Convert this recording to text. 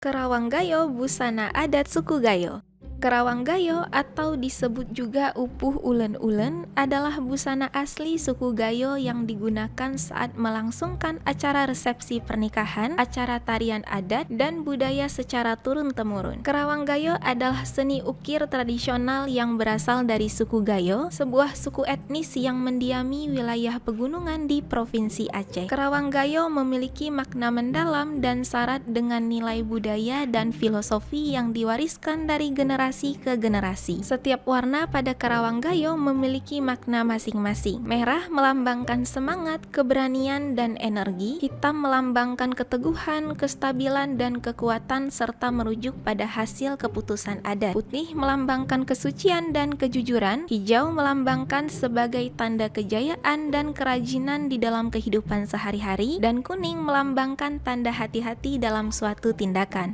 Kerawang Gayo busana adat suku Gayo. Kerawang Gayo atau disebut juga upuh ulen-ulen adalah busana asli suku Gayo yang digunakan saat melangsungkan acara resepsi pernikahan, acara tarian adat, dan budaya secara turun-temurun. Kerawang Gayo adalah seni ukir tradisional yang berasal dari suku Gayo, sebuah suku etnis yang mendiami wilayah pegunungan di Provinsi Aceh. Kerawang Gayo memiliki makna mendalam dan syarat dengan nilai budaya dan filosofi yang diwariskan dari generasi ke generasi. Setiap warna pada Kerawang Gayo memiliki makna masing-masing. Merah melambangkan semangat, keberanian, dan energi. Hitam melambangkan keteguhan, kestabilan, dan kekuatan serta merujuk pada hasil keputusan adat. Putih melambangkan kesucian dan kejujuran. Hijau melambangkan sebagai tanda kejayaan dan kerajinan di dalam kehidupan sehari-hari. Dan kuning melambangkan tanda hati-hati dalam suatu tindakan.